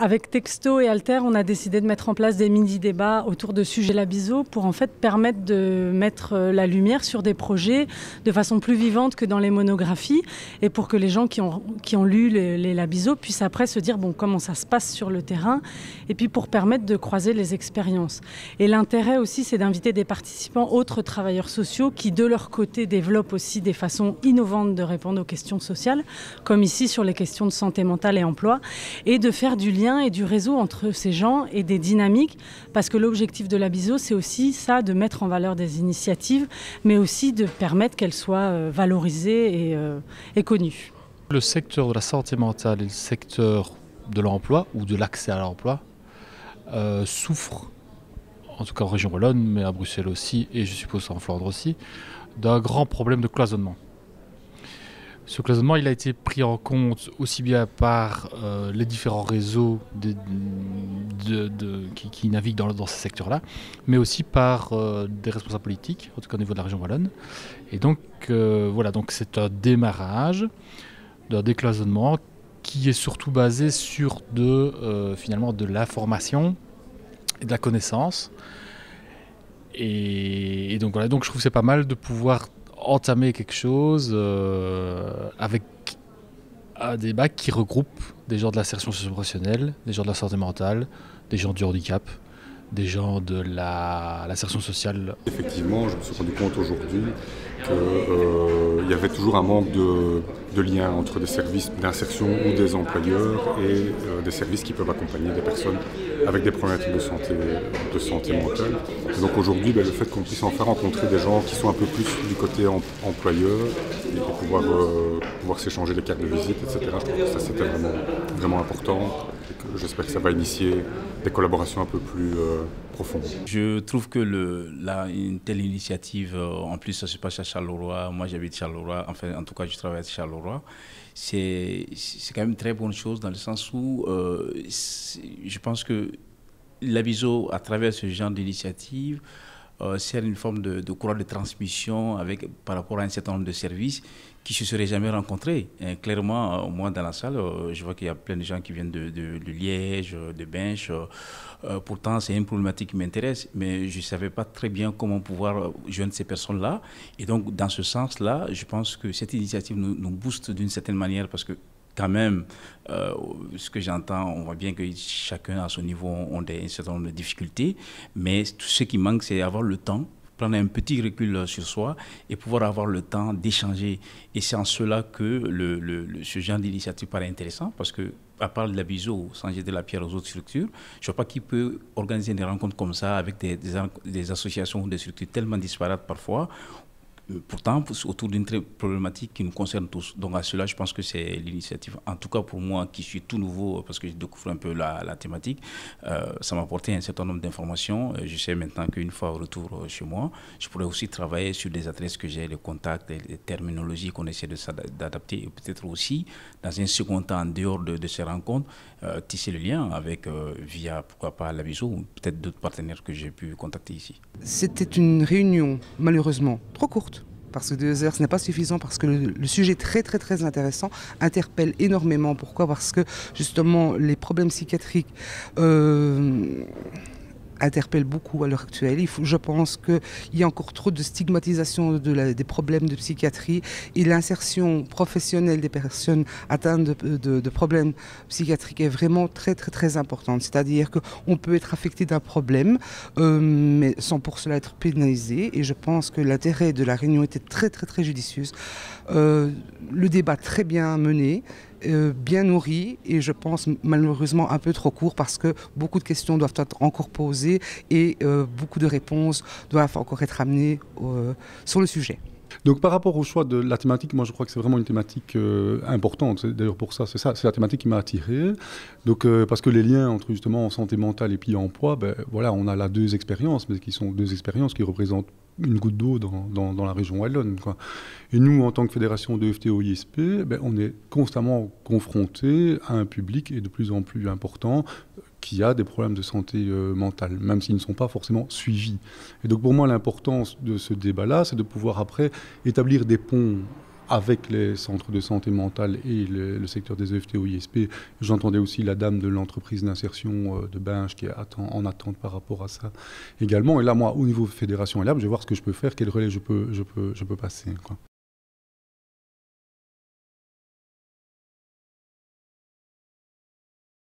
Avec Texto et Alter, on a décidé de mettre en place des mini-débats autour de sujets Labiso pour en fait permettre de mettre la lumière sur des projets de façon plus vivante que dans les monographies et pour que les gens qui ont lu les Labiso puissent après se dire bon, comment ça se passe sur le terrain et puis pour permettre de croiser les expériences. Et l'intérêt aussi, c'est d'inviter des participants autres travailleurs sociaux qui de leur côté développent aussi des façons innovantes de répondre aux questions sociales, comme ici sur les questions de santé mentale et emploi, et de faire du lien et du réseau entre ces gens et des dynamiques, parce que l'objectif de Labiso, c'est aussi ça, de mettre en valeur des initiatives, mais aussi de permettre qu'elles soient valorisées et connues. Le secteur de la santé mentale et le secteur de l'emploi, ou de l'accès à l'emploi, souffrent, en tout cas en région wallonne, mais à Bruxelles aussi, et je suppose en Flandre aussi, d'un grand problème de cloisonnement. Ce cloisonnement, il a été pris en compte aussi bien par les différents réseaux qui naviguent dans ces secteurs-là, mais aussi par des responsables politiques, en tout cas au niveau de la région wallonne. Et donc, voilà, donc c'est un démarrage d'un décloisonnement qui est surtout basé sur finalement de l'information et de la connaissance. Et donc voilà, donc je trouve que c'est pas mal de pouvoir entamer quelque chose avec un débat qui regroupe des gens de l'insertion socio-professionnelle, des gens de la santé mentale, des gens du handicap, des gens de l'insertion sociale. Effectivement, je me suis rendu compte aujourd'hui qu'il y avait toujours un manque de lien entre des services d'insertion ou des employeurs et des services qui peuvent accompagner des personnes avec des problématiques de santé mentale. Et donc aujourd'hui, le fait qu'on puisse enfin rencontrer des gens qui sont un peu plus du côté employeur et pouvoir s'échanger les cartes de visite, etc., je trouve que ça c'était vraiment important. J'espère que ça va initier des collaborations un peu plus profondes. Je trouve que une telle initiative, en plus ça se passe à Charleroi, moi j'habite Charleroi, enfin en tout cas je travaille à Charleroi, c'est quand même une très bonne chose dans le sens où je pense que Labiso, à travers ce genre d'initiative, sert une forme de courroie de transmission par rapport à un certain nombre de services qui ne se seraient jamais rencontrés. Et clairement, moi, dans la salle, je vois qu'il y a plein de gens qui viennent de Liège, de Binche. Pourtant, c'est une problématique qui m'intéresse, mais je ne savais pas très bien comment pouvoir joindre ces personnes-là. Et donc, dans ce sens-là, je pense que cette initiative nous booste d'une certaine manière parce que quand même, ce que j'entends, on voit bien que chacun à son niveau a un certain nombre de difficultés, mais tout ce qui manque, c'est avoir le temps, prendre un petit recul sur soi et pouvoir avoir le temps d'échanger. Et c'est en cela que ce genre d'initiative paraît intéressant, parce que à part Labiso, sans jeter la pierre aux autres structures, je ne vois pas qui peut organiser des rencontres comme ça avec des associations ou des structures tellement disparates parfois, pourtant autour d'une problématique qui nous concerne tous. Donc à cela, je pense que c'est l'initiative, en tout cas pour moi qui suis tout nouveau, parce que je découvre un peu la thématique, ça m'a apporté un certain nombre d'informations. Je sais maintenant qu'une fois au retour chez moi, je pourrais aussi travailler sur des adresses que j'ai, les contacts, les terminologies qu'on essaie d'adapter, et peut-être aussi, dans un second temps, en dehors de ces rencontres, tisser le lien avec, via, pourquoi pas, Labiso, ou peut-être d'autres partenaires que j'ai pu contacter ici. C'était une réunion, malheureusement, trop courte. Parce que 2 heures, ce n'est pas suffisant, parce que le sujet très très très intéressant, interpelle énormément. Pourquoi ? Parce que justement les problèmes psychiatriques interpellent beaucoup à l'heure actuelle. Je pense qu'il y a encore trop de stigmatisation des problèmes de psychiatrie, et l'insertion professionnelle des personnes atteintes de problèmes psychiatriques est vraiment très très très importante. C'est-à-dire qu'on peut être affecté d'un problème, mais sans pour cela être pénalisé, et je pense que l'intérêt de la réunion était très très très judicieuse. Le débat très bien mené, bien nourri, et je pense malheureusement un peu trop court, parce que beaucoup de questions doivent être encore posées et beaucoup de réponses doivent encore être amenées sur le sujet. Donc par rapport au choix de la thématique, moi je crois que c'est vraiment une thématique importante. D'ailleurs pour ça, c'est la thématique qui m'a attiré. Donc parce que les liens entre justement santé mentale et puis emploi, voilà, on a là 2 expériences, mais qui sont 2 expériences qui représentent une goutte d'eau dans la région wallonne, quoi. Et nous, en tant que fédération de FTO-ISP, on est constamment confrontés à un public et de plus en plus important qui a des problèmes de santé mentale, même s'ils ne sont pas forcément suivis. Et donc pour moi, l'importance de ce débat-là, c'est de pouvoir après établir des ponts avec les centres de santé mentale et le secteur des EFT ou ISP. J'entendais aussi la dame de l'entreprise d'insertion de Binge qui est en attente par rapport à ça également. Et là, moi, au niveau Fédération ELAB, je vais voir ce que je peux faire, quel relais je peux passer, quoi.